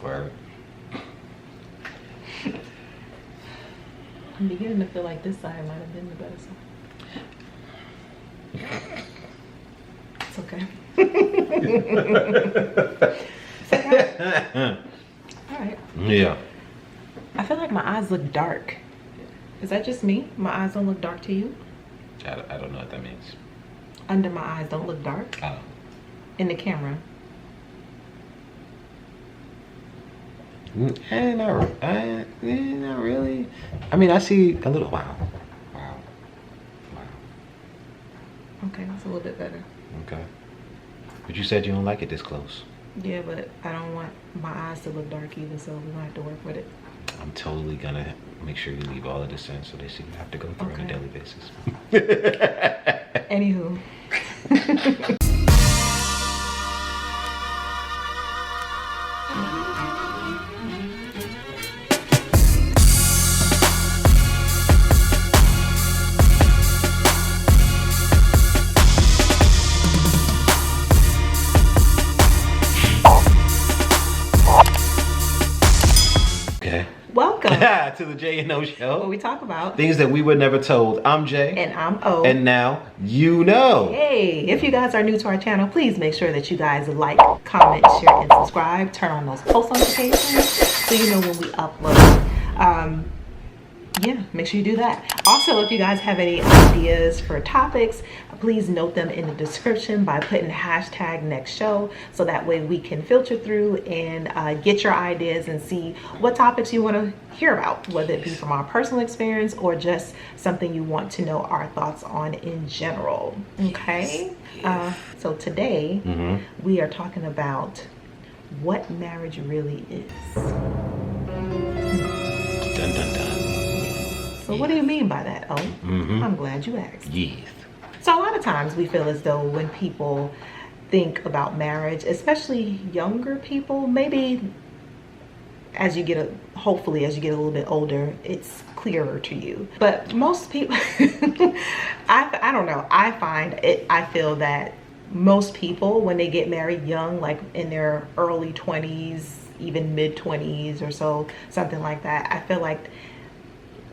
Word. I'm beginning to feel like this side might have been the better side. It's okay. It's okay. All right. Yeah. I feel like my eyes look dark. Is that just me? My eyes don't look dark to you? I don't know what that means. Under my eyes don't look dark? Oh. In the camera. Not really. I mean, I see a little. Wow. Okay, that's a little bit better. Okay. But you said you don't like it this close. Yeah, but I don't want my eyes to look dark either, so we're gonna have to work with it. I'm totally gonna make sure you leave all of this in so they see you have to go through on a daily basis. Anywho. Welcome to the J&O Show, where we talk about things that we were never told. I'm Jay. And I'm O. And now you know. Hey, if you guys are new to our channel, please make sure that you guys like, comment, share, and subscribe. Turn on those post notifications so you know when we upload. Yeah, make sure you do that. Also, if you guys have any ideas for topics, please note them in the description by putting hashtag next show, so that way we can filter through and get your ideas and see what topics you want to hear about, whether it be from our personal experience or just something you want to know our thoughts on in general. Okay? So today we are talking about what marriage really is. Dun dun dun. So what do you mean by that? Oh, I'm glad you asked. Yes. So a lot of times we feel as though when people think about marriage, especially younger people, maybe as you get hopefully as you get a little bit older, it's clearer to you. But most people, I don't know. I feel that most people, when they get married young, like in their early 20s, even mid 20s or so, something like that, I feel like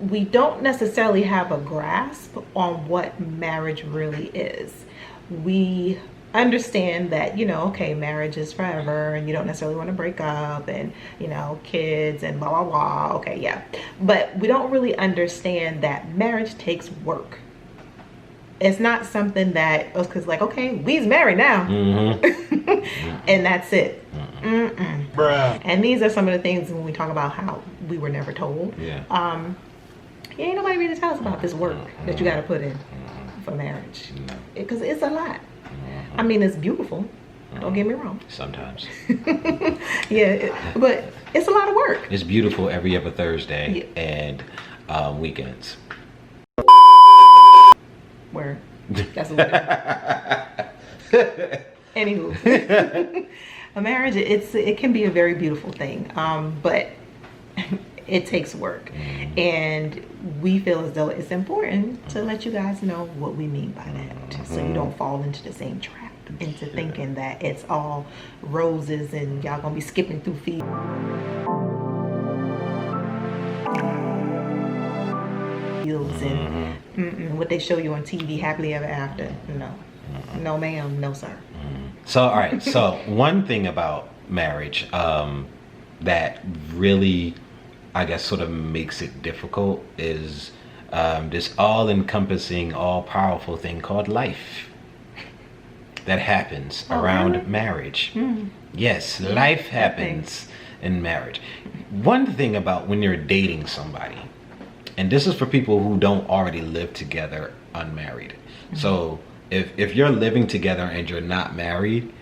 we don't necessarily have a grasp on what marriage really is. We understand that, you know, okay, marriage is forever and you don't necessarily want to break up and, you know, kids and blah, blah, blah. Okay, yeah. But we don't really understand that marriage takes work. It's not something that, because like, okay, we's married now. And that's it. Bruh. And these are some of the things when we talk about how we were never told. Yeah. Ain't nobody really tell us about this work that you got to put in for marriage, because it's a lot. I mean, it's beautiful, don't get me wrong, sometimes. Yeah, but it's a lot of work. It's beautiful every other Thursday and weekends. Where that's what anywho. A marriage, it can be a very beautiful thing, but it takes work, and we feel as though it's important to let you guys know what we mean by that, so you don't fall into the same trap, into thinking that it's all roses and y'all gonna be skipping through fields and what they show you on TV, happily ever after. No ma'am, no sir. So all right, so one thing about marriage that really, I guess, sort of makes it difficult is this all-encompassing, all-powerful thing called life that happens around marriage. Yes, life happens in marriage. One thing about when you're dating somebody, and this is for people who don't already live together unmarried. So if you're living together and you're not married,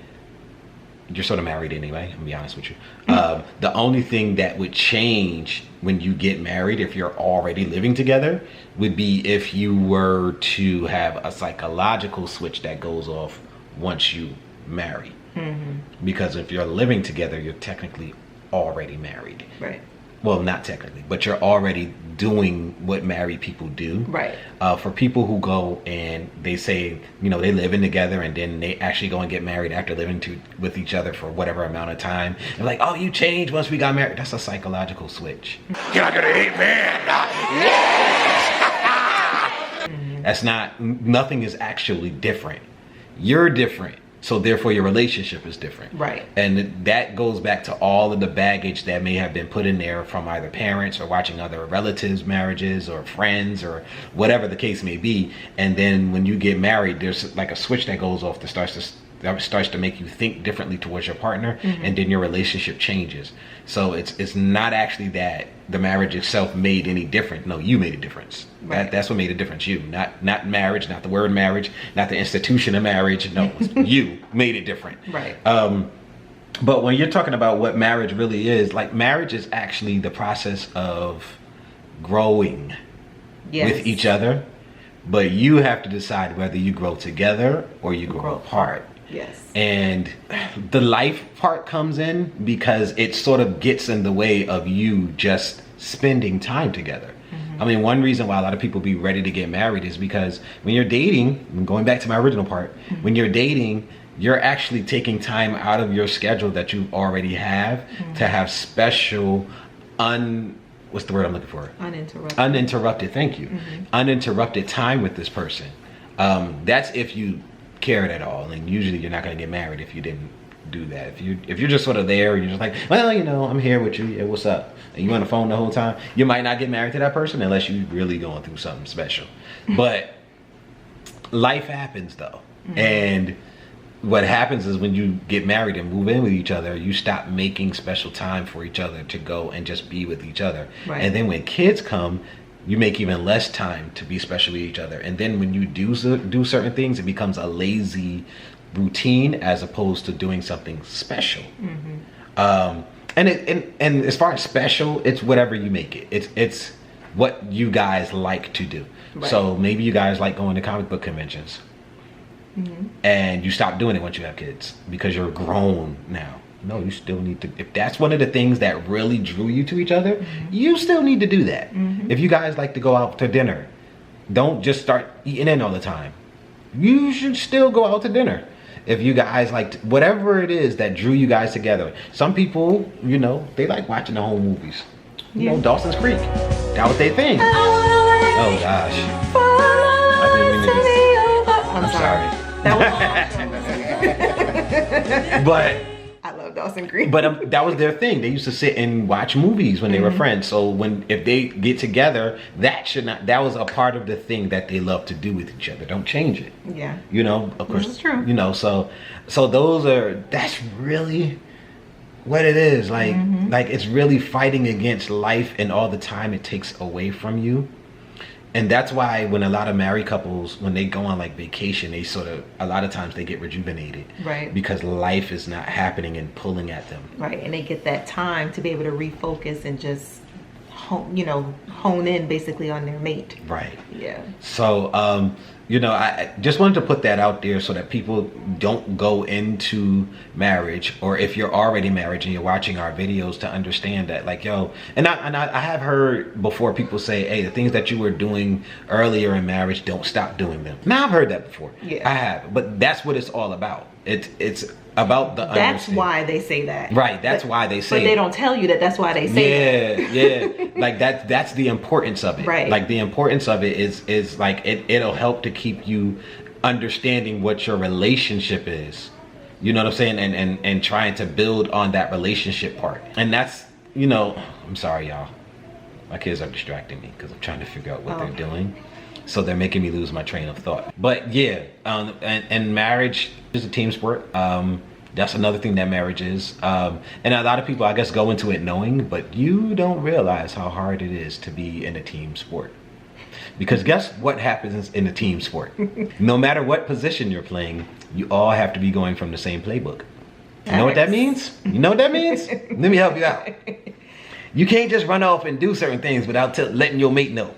you're sort of married anyway, I'm be honest with you. The only thing that would change when you get married, if you're already living together, would be if you were to have a psychological switch that goes off once you marry. Because if you're living together, you're technically already married. Right. well, not technically, but you're already doing what married people do. Right. For people who go and they say, you know, they live in together and then they actually go and get married after living with each other for whatever amount of time. They're like, oh, you changed once we got married. That's a psychological switch. Can I get an amen? Yes! That's not, nothing is actually different. You're different. So therefore your relationship is different. Right. And that goes back to all of the baggage that may have been put in there from either parents or watching other relatives' marriages or friends or whatever the case may be. And then when you get married, there's like a switch that goes off that starts to make you think differently towards your partner, and then your relationship changes. So it's not actually that the marriage itself made any difference. No, you made a difference. Right. That's what made a difference. You, not marriage, not the word marriage, not the institution of marriage. No, you made it different. Right. But when you're talking about what marriage really is, like marriage is actually the process of growing with each other. But you have to decide whether you grow together or you grow apart. Yes. And the life part comes in because it sort of gets in the way of you just spending time together. I mean, one reason why a lot of people be ready to get married is because when you're dating, going back to my original part, when you're dating, you're actually taking time out of your schedule that you already have to have special what's the word I'm looking for? Uninterrupted, thank you. Uninterrupted time with this person. That's if you cared at all, and usually you're not going to get married if you didn't do that. If you're just sort of there and you're just like, well, you know, I'm here with you, yeah, what's up, and you on the phone the whole time, you might not get married to that person unless you're really going through something special. But life happens though, and what happens is when you get married and move in with each other, you stop making special time for each other to go and just be with each other. Right. And then when kids come, you make even less time to be special with each other. And then when you do certain things, it becomes a lazy routine as opposed to doing something special. And as far as special, it's whatever you make it. It's what you guys like to do. Right. So maybe you guys like going to comic book conventions. And you stop doing it once you have kids because you're grown now. No, you still need to. If that's one of the things that really drew you to each other, you still need to do that. If you guys like to go out to dinner, don't just start eating in all the time. You should still go out to dinner. If you guys like whatever it is that drew you guys together. Some people, you know, they like watching the home movies. You know, Dawson's Creek. That was their thing. Oh gosh. I didn't mean to do. I'm sorry. But I love Dawson Creek. But that was their thing. They used to sit and watch movies when they were friends. So if they get together, that was a part of the thing that they love to do with each other. Don't change it. Yeah. You know, of course. That's true. You know, so that's really what it is. Like it's really fighting against life and all the time it takes away from you. And that's why when a lot of married couples, when they go on like vacation, they a lot of times they get rejuvenated. Right. Because life is not happening and pulling at them. Right. And they get that time to be able to refocus and just hone in basically on their mate. Right. Yeah. So, you know, I just wanted to put that out there so that people don't go into marriage, or if you're already married and you're watching our videos, to understand that, like, yo, and I have heard before people say, hey, the things that you were doing earlier in marriage, don't stop doing them. Now I've heard that before. Yeah. I have, but that's what it's all about. It's about the that's why they say that. Right, that's why they say it. But they don't tell you that that's why they say that. Yeah. Like that's the importance of it. Right. Like the importance of it is like it'll help to keep you understanding what your relationship is. You know what I'm saying? And trying to build on that relationship part. And that's, you know, I'm sorry, y'all. My kids are distracting me because I'm trying to figure out what they're doing. So they're making me lose my train of thought. But yeah, and marriage is a team sport. That's another thing that marriage is. And a lot of people, I guess, go into it knowing, but you don't realize how hard it is to be in a team sport. Because guess what happens in a team sport? No matter what position you're playing, you all have to be going from the same playbook. You know what that means? You know what that means? Let me help you out. You can't just run off and do certain things without letting your mate know.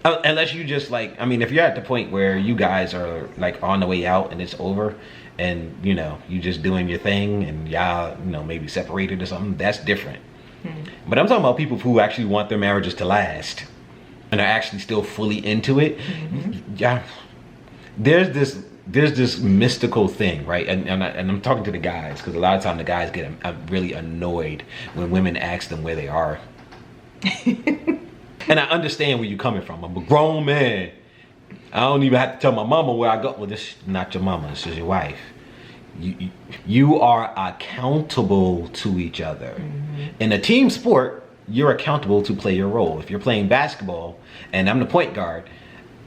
Unless you just like, I mean, if you're at the point where you guys are like on the way out and it's over and, you know, you just doing your thing and y'all, you know, maybe separated or something, that's different. But I'm talking about people who actually want their marriages to last and are actually still fully into it. Yeah, there's this mystical thing, right? And I'm talking to the guys, because a lot of times the guys get really annoyed when women ask them where they are. And I understand where you're coming from. I'm a grown man. I don't even have to tell my mama where I go. Well, this is not your mama, this is your wife. You are accountable to each other. In a team sport, you're accountable to play your role. If you're playing basketball and I'm the point guard,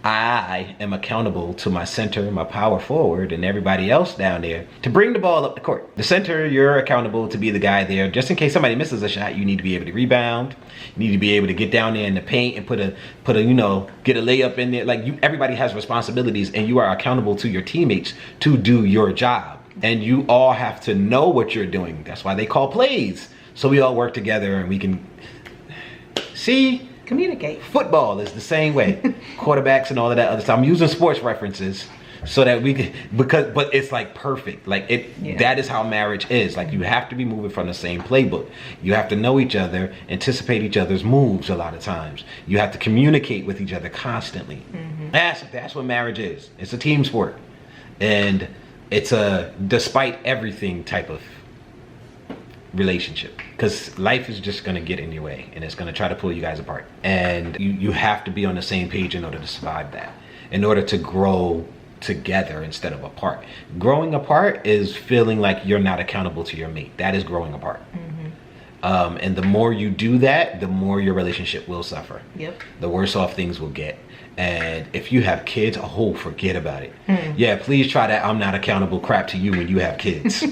I am accountable to my center, my power forward, and everybody else down there to bring the ball up the court. The center, you're accountable to be the guy there. Just in case somebody misses a shot, you need to be able to rebound. You need to be able to get down there in the paint and put a get a layup in there. Like everybody has responsibilities, and you are accountable to your teammates to do your job. And you all have to know what you're doing. That's why they call plays. So we all work together and we can see. Communicate. Football is the same way. Quarterbacks and all of that other stuff. I'm using sports references so that we can, but it's like perfect. Like that is how marriage is. Like you have to be moving from the same playbook. You have to know each other, anticipate each other's moves a lot of times. You have to communicate with each other constantly. That's what marriage is. It's a team sport. And it's a despite everything type of relationship, because life is just going to get in your way and it's going to try to pull you guys apart, and you have to be on the same page in order to survive that, in order to grow together instead of apart. Growing apart is feeling like you're not accountable to your mate. That is growing apart. And the more you do that, the more your relationship will suffer. The worse off things will get. And if you have kids, oh, forget about it. Yeah, please try that I'm not accountable crap to you when you have kids.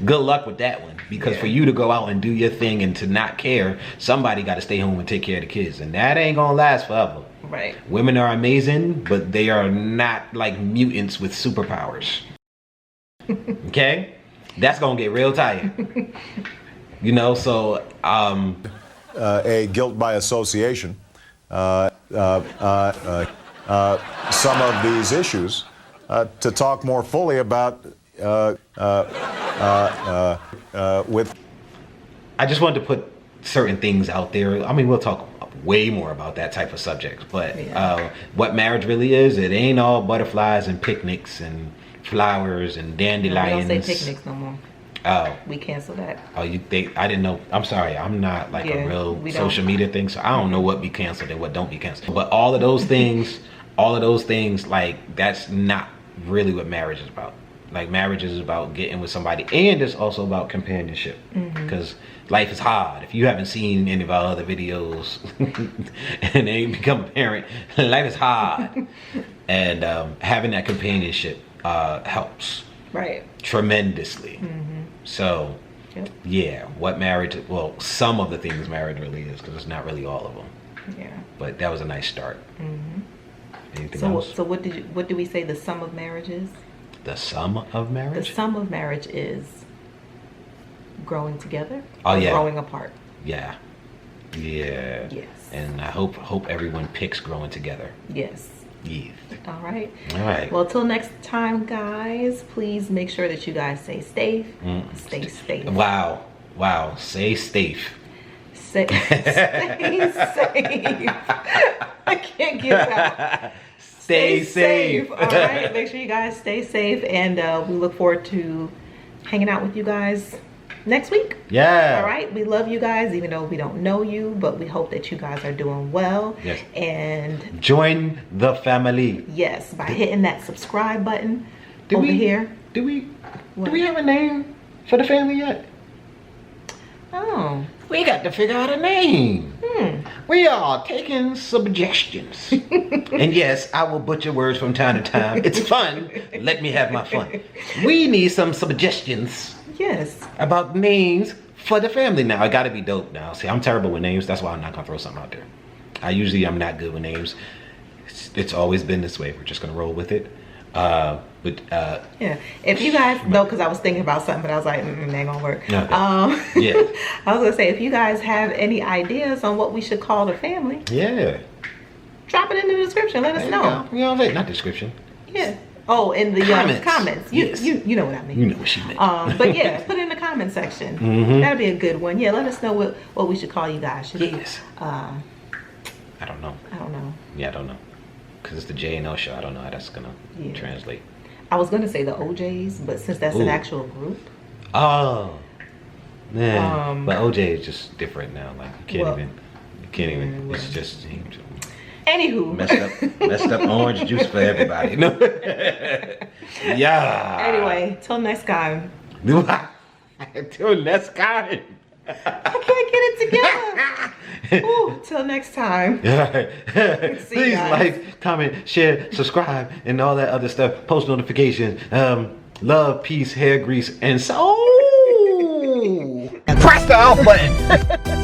Good luck with that one, because for you to go out and do your thing and to not care, somebody got to stay home and take care of the kids, and that ain't gonna last forever. Right. Women are amazing, but they are not like mutants with superpowers. Okay, that's gonna get real tired. You know, so a guilt by association. Some of these issues to talk more fully about. With I just wanted to put certain things out there. I mean, we'll talk way more about that type of subject, but what marriage really is, it ain't all butterflies and picnics and flowers and dandelions. We don't say picnics no more. Oh, we canceled that. Oh, I didn't know. I'm sorry, I'm not like a real social media thing, so I don't know what be canceled and what don't be canceled. But all of those things, like that's not really what marriage is about. Like marriage is about getting with somebody, and it's also about companionship, because life is hard. If you haven't seen any of our other videos and they ain't become a parent, life is hard. And having that companionship helps tremendously. So yeah, what marriage, well, some of the things marriage really is, because it's not really all of them. But that was a nice start. Anything else? So what did we say the sum of marriage is? The sum of marriage? The sum of marriage is growing together or growing apart. Yes. And I hope everyone picks growing together. Yes. All right. Well, till next time, guys, please make sure that you guys stay safe. Stay safe. Wow. Stay safe. Stay safe. I can't get it out. Stay safe. All right. Make sure you guys stay safe, and we look forward to hanging out with you guys next week. All right. We love you guys, even though we don't know you, but we hope that you guys are doing well. And join the family. Yes, by hitting that subscribe button here. Do we have a name for the family yet? Oh, we got to figure out a name. We are taking suggestions. And yes, I will butcher words from time to time. It's fun. Let me have my fun. We need some suggestions. About names for the family. Now, I got to be dope now. See, I'm terrible with names. That's why I'm not going to throw something out there. I'm not good with names. It's always been this way. We're just going to roll with it. If you guys know, because I was thinking about something, but I was like, that ain't gonna work. Okay. I was gonna say, if you guys have any ideas on what we should call the family, drop it in the description. Let us know. Not description. Oh, in the comments. Yes. You know what I mean. You know what she meant. But yeah, put it in the comment section. That'd be a good one. Yeah, let us know what we should call you guys. Should yes. I don't know. Yeah, I don't know. Because it's the J&O Show. I don't know how that's going to translate. I was going to say the OJs, but since that's an actual group. Oh. Yeah. But OJ is just different now. Like, you can't even. It's just. Anywho. Messed up orange juice for everybody. No. Yeah. Anyway, till next time. Till next time. I can't get it together. Ooh, till next time. Please like, comment, share, subscribe, and all that other stuff. Post notifications. Love, peace, hair grease, and soul. Press the out button.